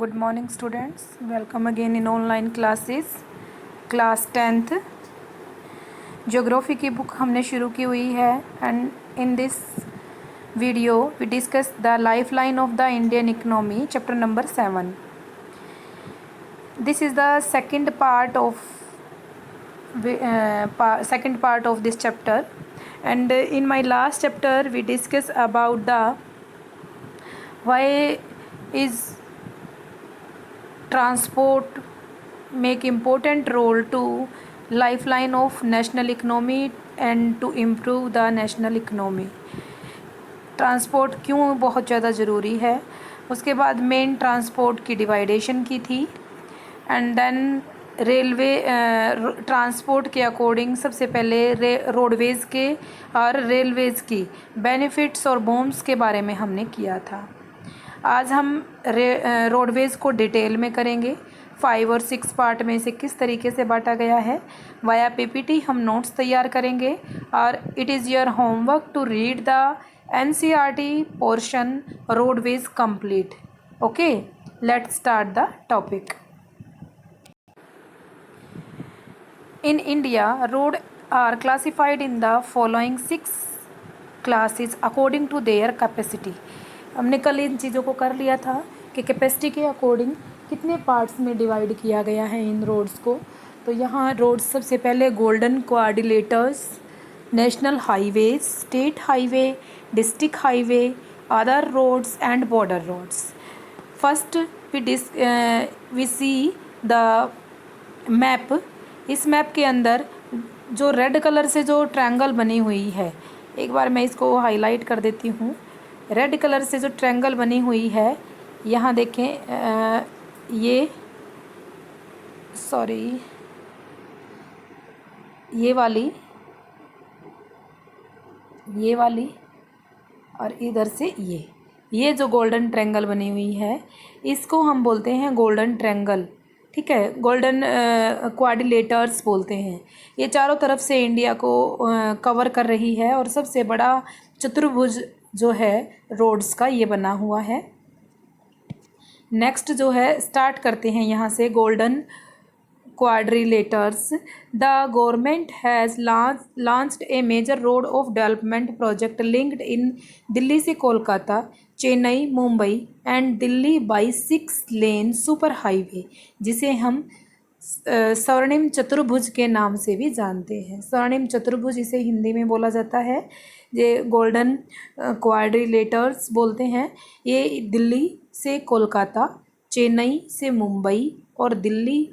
Good morning students, welcome again in online classes. Class 10th geography की book हमने शुरू की हुई है and in this video we discuss the lifeline of the Indian economy chapter number 7. This is the second part of this chapter, and in my last chapter we discuss about the why is transport make important role to lifeline of national economy and to improve the national economy. Transport क्यों बहुत ज़्यादा ज़रूरी है, उसके बाद main transport की डिवाइडेशन की थी एंड देन रेलवे ट्रांसपोर्ट के अकॉर्डिंग सबसे पहले रोडवेज़ के और रेलवेज़ की बेनिफिट्स और बॉम्स के बारे में हमने किया था. आज हम रोडवेज़ को डिटेल में करेंगे. 5 और 6 पार्ट में से किस तरीके से बांटा गया है. वाया पीपीटी हम नोट्स तैयार करेंगे और it is your homework to read the NCERT portion roadways complete. Okay, let's start the topic. In India road are classified in the following 6 classes according to their capacity. हमने कल इन चीज़ों को कर लिया था कि कैपेसिटी के अकॉर्डिंग कितने पार्ट्स में डिवाइड किया गया है इन रोड्स को. तो यहाँ रोड्स सबसे पहले golden quadrilaterals, national highways, state highway, district highway, other roads and border roads. First we see the map. इस मैप के अंदर जो रेड कलर से जो ट्रायंगल बनी हुई है, एक बार मैं इसको हाईलाइट कर देती हूँ. रेड कलर से जो ट्रायंगल बनी हुई है, यहाँ देखें, ये वाली और इधर से ये जो गोल्डन ट्रायंगल बनी हुई है, इसको हम बोलते हैं गोल्डन ट्रायंगल. ठीक है, गोल्डन क्वाड्रिलेटर्स बोलते हैं. ये चारों तरफ से इंडिया को कवर कर रही है और सबसे बड़ा चतुर्भुज जो है रोड्स का ये बना हुआ है. नेक्स्ट जो है स्टार्ट करते हैं यहाँ से. Golden quadrilaterals. The government has launched a major road of development project linked in Delhi से Kolkata, Chennai, Mumbai and Delhi by 6 lane super highway, जिसे हम स्वर्णिम चतुर्भुज के नाम से भी जानते हैं. स्वर्णिम चतुर्भुज इसे हिंदी में बोला जाता है. ये गोल्डन क्वाड्रिलेटर्स बोलते हैं. ये दिल्ली से कोलकाता, चेन्नई से मुंबई और दिल्ली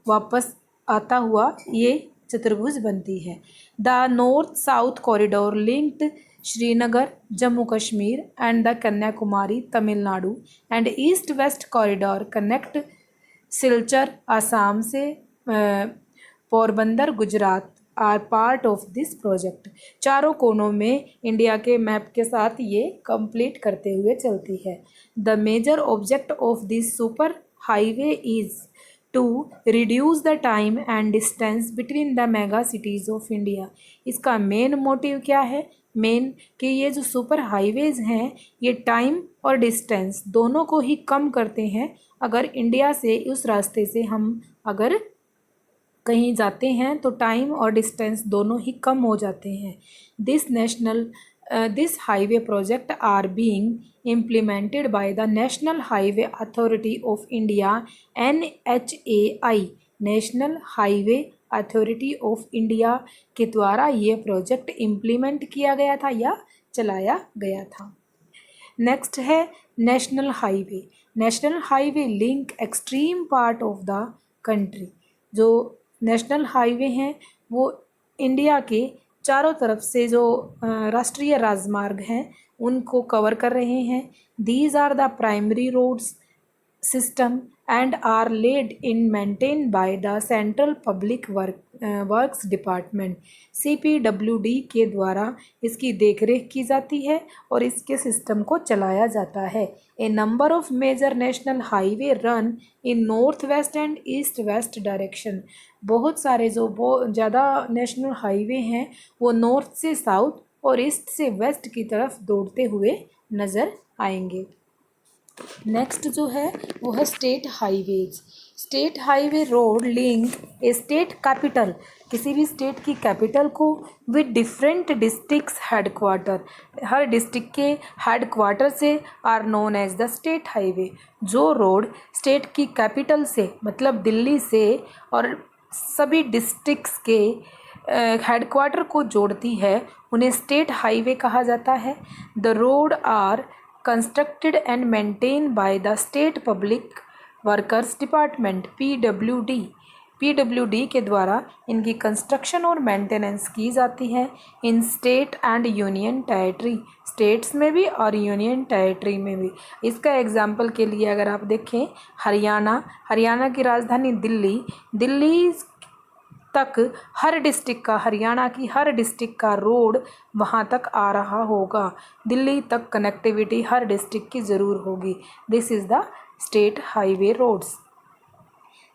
वापस आता हुआ ये चतुर्भुज बनती है. The north south corridor linked Srinagar, Jammu Kashmir and the Kanyakumari, Tamil Nadu and east west corridor connect Silchar Assam से Porbandar Gujarat are part of this project. चारों कोनों में इंडिया के मैप के साथ ये कंप्लीट करते हुए चलती है. The major object of this super highway is to reduce the time and distance between the mega cities of India. इसका मेन मोटिव क्या है? मेन कि ये जो सुपर हाईवेज़ हैं ये टाइम और डिस्टेंस दोनों को ही कम करते हैं. अगर इंडिया से उस रास्ते से हम अगर कहीं जाते हैं तो टाइम और डिस्टेंस दोनों ही कम हो जाते हैं. This highway project are being implemented by the National Highway Authority of India NHAI. National Highway Authority of India के द्वारा ये प्रोजेक्ट इम्प्लीमेंट किया गया था या चलाया गया था. नेक्स्ट है national highway. National highway link extreme part of the country. जो नेशनल हाईवे हैं वो इंडिया के चारों तरफ से जो राष्ट्रीय राजमार्ग हैं उनको कवर कर रहे हैं. These are the primary roads system and are laid in maintain by the Central Public Works Department CPWD के द्वारा इसकी देखरेख की जाती है और इसके सिस्टम को चलाया जाता है. A number of major national highway run in north west and east west direction. बहुत सारे जो ज़्यादा नेशनल हाईवे हैं वो नॉर्थ से साउथ और ईस्ट से वेस्ट की तरफ दौड़ते हुए नज़र आएंगे. नेक्स्ट जो है वो है state highways. State highway road link a state capital, किसी भी स्टेट की कैपिटल को, विद डिफरेंट डिस्ट्रिक्ट्स हेडक्वार्टर, हर डिस्ट्रिक्ट के हेडक्वार्टर से, are known as the state highway. जो रोड स्टेट की कैपिटल से मतलब दिल्ली से और सभी डिस्ट्रिक्ट्स के हेडक्वार्टर को जोड़ती है उन्हें स्टेट हाईवे कहा जाता है। The road are constructed and maintain by the state public workers department PWD के द्वारा इनकी कंस्ट्रक्शन और मेंटेनेंस की जाती है। In state and union territory, states में भी और यूनियन टेरिटरी में भी। इसका एग्जाम्पल के लिए अगर आप देखें हरियाणा की राजधानी दिल्ली तक हर डिस्ट्रिक्ट का, हरियाणा की हर डिस्ट्रिक्ट का रोड वहाँ तक आ रहा होगा। दिल्ली तक कनेक्टिविटी हर डिस्ट्रिक्ट की ज़रूर होगी। This is the state highway roads.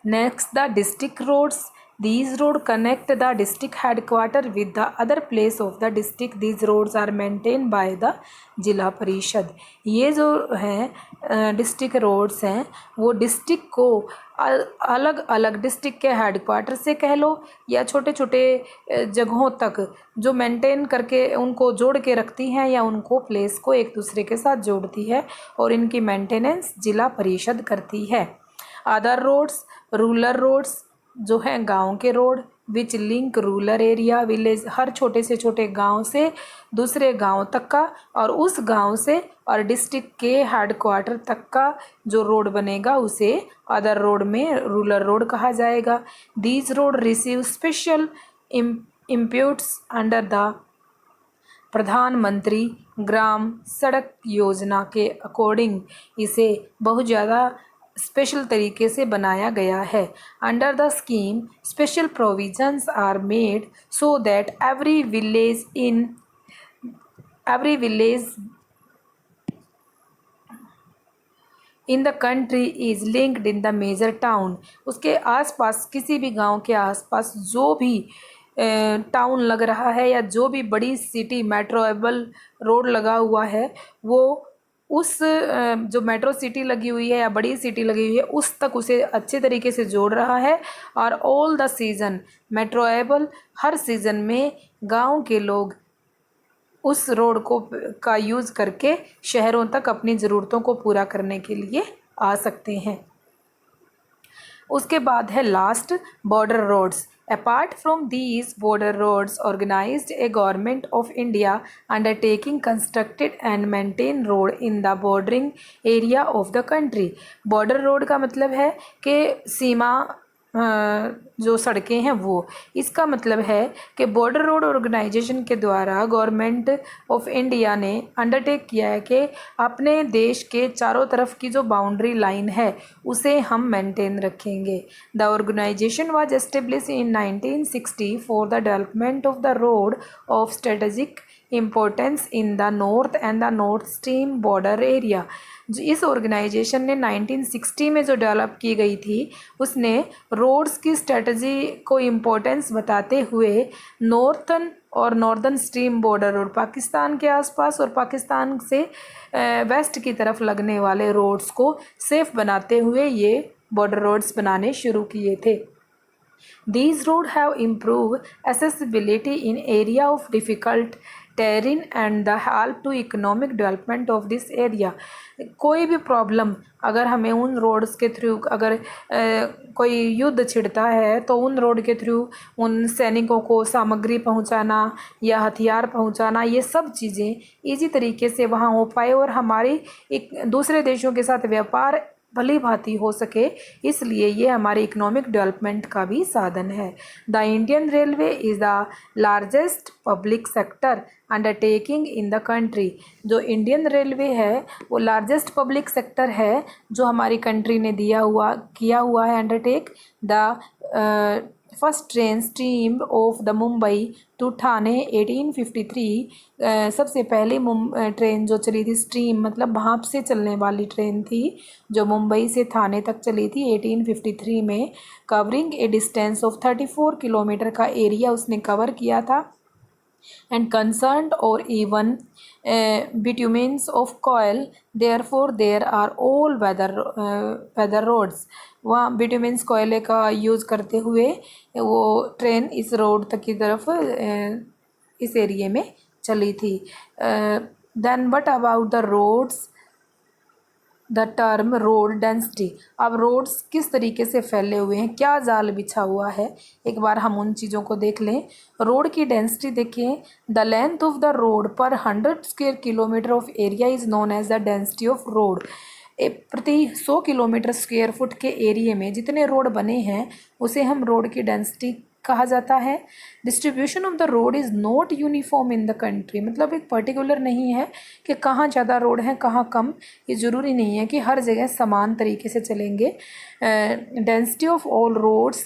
Next, the district roads. These roads connect the district headquarter with the other place of the district. These roads are maintained by the जिला परिषद। ये जो हैं district roads हैं वो district को अलग अलग डिस्ट्रिक्ट के हेडक्वार्टर से कह लो या छोटे छोटे जगहों तक जो मेंटेन करके उनको जोड़ के रखती हैं या उनको प्लेस को एक दूसरे के साथ जोड़ती है और इनकी मेंटेनेंस जिला परिषद करती है। अदर रोड्स, रूरल रोड्स जो हैं गांव के रोड, विच लिंक रूरल एरिया विलेज, हर छोटे से छोटे गांव से दूसरे गांव तक का और उस गांव से और डिस्ट्रिक्ट के हेडक्वार्टर तक का जो रोड बनेगा उसे अदर रोड में रूरल रोड कहा जाएगा। These road receive special impetus under the Pradhan Mantri Gram सड़क योजना के अकॉर्डिंग। इसे बहुत ज़्यादा स्पेशल तरीके से बनाया गया है। Under the scheme special provisions are made so that every village in the country is linked in the major town. उसके आसपास, किसी भी गांव के आसपास जो भी टाउन लग रहा है या जो भी बड़ी सिटी मेट्रोएबल रोड लगा हुआ है वो उस जो मेट्रो सिटी लगी हुई है या बड़ी सिटी लगी हुई है उस तक उसे अच्छे तरीके से जोड़ रहा है। और ऑल द सीज़न मेट्रोएबल, हर सीज़न में गांव के लोग उस रोड का यूज़ करके शहरों तक अपनी ज़रूरतों को पूरा करने के लिए आ सकते हैं। उसके बाद है last, border roads. Apart from these border roads organised a government of India undertaking constructed and maintain road in the bordering area of the country. Border road का मतलब है कि सीमा जो सड़कें हैं वो, इसका मतलब है कि बॉर्डर रोड ऑर्गेनाइजेशन के द्वारा गवर्नमेंट ऑफ इंडिया ने अंडरटेक किया है कि अपने देश के चारों तरफ की जो बाउंड्री लाइन है उसे हम मेंटेन रखेंगे। The organisation was establish in 1960 for the development of the road of strategic importance in the north and the north stream border area. इस ऑर्गेनाइजेशन ने 1960 में जो डेवलप की गई थी उसने रोड्स की स्ट्रेटजी को इम्पोर्टेंस बताते हुए नॉर्थन और northern stream border road, Pakistan के आसपास और पाकिस्तान से वेस्ट की तरफ लगने वाले रोड्स को सेफ बनाते हुए ये बॉर्डर रोड्स बनाने शुरू किए थे। These roads have improved accessibility in area of difficult terrain and the help to economic development of this area। कोई भी प्रॉब्लम अगर हमें उन रोड्स के थ्रू, अगर कोई युद्ध छिड़ता है तो उन रोड के थ्रू उन सैनिकों को सामग्री पहुंचाना या हथियार पहुंचाना, ये सब चीज़ें इजी तरीके से वहाँ हो पाए और हमारी एक दूसरे देशों के साथ व्यापार भली भांति हो सके, इसलिए ये हमारे इकोनॉमिक डेवलपमेंट का भी साधन है। The Indian railway is the largest public sector undertaking in the country. जो इंडियन रेलवे है वो लार्जेस्ट पब्लिक सेक्टर है जो हमारी कंट्री ने किया हुआ है undertake. The first train stream of the Mumbai to Thane 1853। सबसे पहले ट्रेन जो चली थी, स्ट्रीम मतलब भाप से चलने वाली ट्रेन थी जो मुंबई से ठाणे तक चली थी 1853 में, covering A distance of 34 kilometre का एरिया उसने कवर किया था। and concerned or even bituminous of coal, therefore there are all weather roads। वहाँ बिटुमिन्स कोयले का यूज़ करते हुए वो ट्रेन इस रोड तक की तरफ इस एरिए में चली थी। Then but about the roads the term road density. अब रोड्स किस तरीके से फैले हुए हैं, क्या जाल बिछा हुआ है, एक बार हम उन चीज़ों को देख लें। रोड की डेंसिटी देखिए, the length of the road पर 100 square kilometre of area is known as the density of road. प्रति 100 किलोमीटर स्क्वायर फुट के एरिए में जितने रोड बने हैं उसे हम रोड की डेंसिटी कहा जाता है। Distribution of the road is not uniform in the country, मतलब एक पर्टिकुलर नहीं है कि कहाँ ज़्यादा रोड है कहाँ कम, ये ज़रूरी नहीं है कि हर जगह समान तरीके से चलेंगे। Density of all roads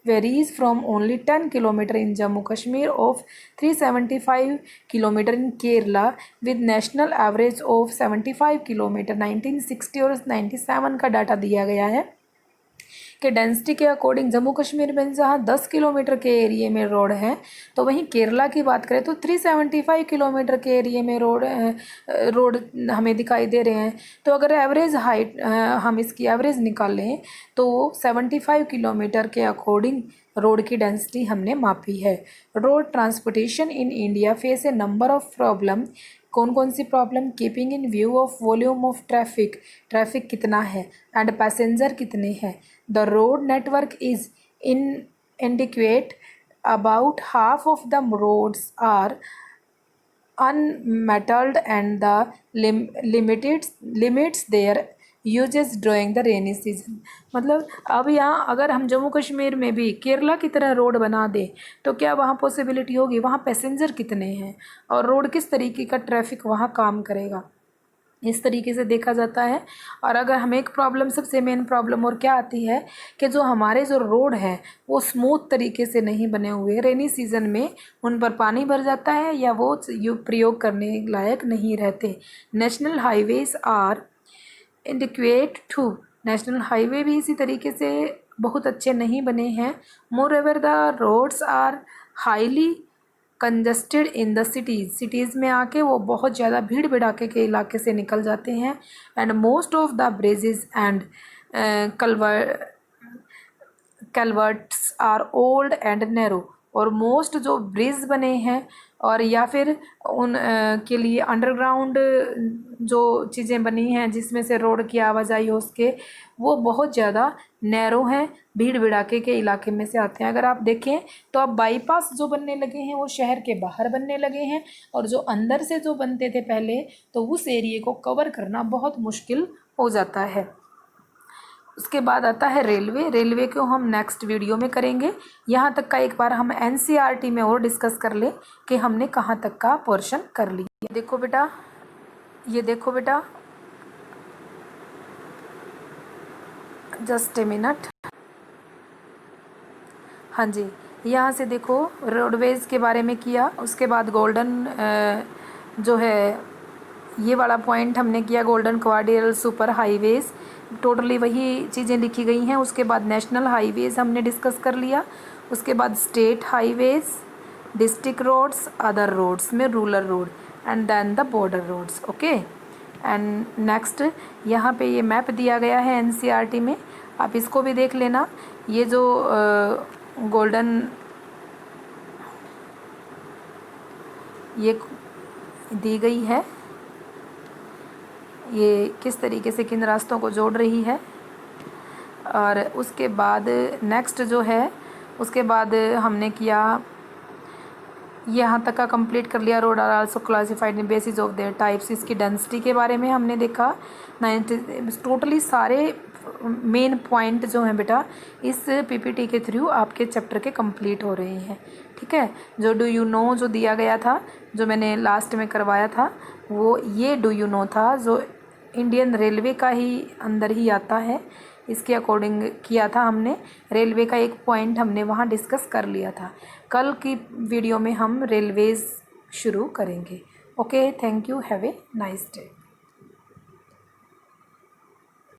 varies from only 10 kilometre in Jammu Kashmir of 375 kilometre in Kerala with national average of 75 kilometre. 1960 और 97 का डाटा दिया गया है कि डेंसिटी के अकॉर्डिंग जम्मू कश्मीर में जहाँ 10 किलोमीटर के एरिए में रोड है, तो वहीं केरला की बात करें तो 375 किलोमीटर के एरिए में रोड हमें दिखाई दे रहे हैं। तो अगर एवरेज हाइट हम इसकी एवरेज निकालें तो 75 किलोमीटर के अकॉर्डिंग रोड की डेंसिटी हमने मापी है। Road transportation in India face a number of problem. कौन कौन सी problem? Keeping in view of volume of traffic कितना है एंड पैसेंजर कितने हैं। The road network is inadequate, about half of the roads are unmetalled and the limits their uses drawing the rainy season. मतलब अब यहाँ अगर हम जम्मू कश्मीर में भी केरला की तरह रोड बना दें तो क्या वहाँ पॉसिबिलिटी होगी? वहाँ पैसेंजर कितने हैं और रोड किस तरीके का ट्रैफिक वहाँ काम करेगा, इस तरीके से देखा जाता है। और अगर हमें एक प्रॉब्लम, सबसे मेन प्रॉब्लम और क्या आती है कि जो हमारे जो रोड है वो स्मूथ तरीके से नहीं बने हुए, रेनी सीज़न में उन पर पानी भर जाता है या वो प्रयोग करने लायक नहीं रहते। National highways are inadequate too, national highway भी इसी तरीके से बहुत अच्छे नहीं बने हैं। Moreover the roads are highly congested in the cities में आके वो बहुत ज़्यादा भीड़ भड़ाके के इलाके से निकल जाते हैं। And most of the bridges and culverts are old and narrow, और मोस्ट जो ब्रिज बने हैं और या फिर उन के लिए अंडरग्राउंड जो चीज़ें बनी हैं जिसमें से रोड की आवाजाही हो उसके, वो बहुत ज़्यादा नैरो हैं, भीड़ भड़ाके के इलाके में से आते हैं। अगर आप देखें तो अब बाईपास जो बनने लगे हैं वो शहर के बाहर बनने लगे हैं, और जो अंदर से जो बनते थे पहले तो उस एरिए को कवर करना बहुत मुश्किल हो जाता है। उसके बाद आता है रेलवे को हम नेक्स्ट वीडियो में करेंगे। यहाँ तक का एक बार हम एनसीईआरटी में और डिस्कस कर लें कि हमने कहाँ तक का पोर्शन कर लिया। ये देखो बेटा, जस्ट ए मिनट। हाँ जी, यहाँ से देखो रोडवेज के बारे में किया, उसके बाद गोल्डन जो है ये वाला पॉइंट हमने किया, golden quadrilateral super highways, totally वही चीज़ें लिखी गई हैं। उसके बाद नेशनल हाईवेज़ हमने डिस्कस कर लिया, उसके बाद state highways, district roads, other roads में rural road, and then the border roads. Okay, and next यहाँ पे ये मैप दिया गया है एनसीईआरटी में, आप इसको भी देख लेना। ये जो गोल्डन ये दी गई है, ये किस तरीके से किन रास्तों को जोड़ रही है। और उसके बाद नेक्स्ट जो है, उसके बाद हमने किया यहाँ तक का कंप्लीट कर लिया। Road are also classified in basis of their types, इसकी डेंसिटी के बारे में हमने देखा। टोटली सारे मेन पॉइंट जो हैं बेटा इस पीपीटी के थ्रू आपके चैप्टर के कंप्लीट हो रहे हैं। ठीक है, जो डू यू नो जो दिया गया था, जो मैंने लास्ट में करवाया था, वो ये डू यू नो था, जो इंडियन रेलवे का ही अंदर ही आता है, इसके अकॉर्डिंग किया था हमने। रेलवे का एक पॉइंट हमने वहाँ डिस्कस कर लिया था। कल की वीडियो में हम रेलवेज़ शुरू करेंगे। Okay, thank you, have a nice day.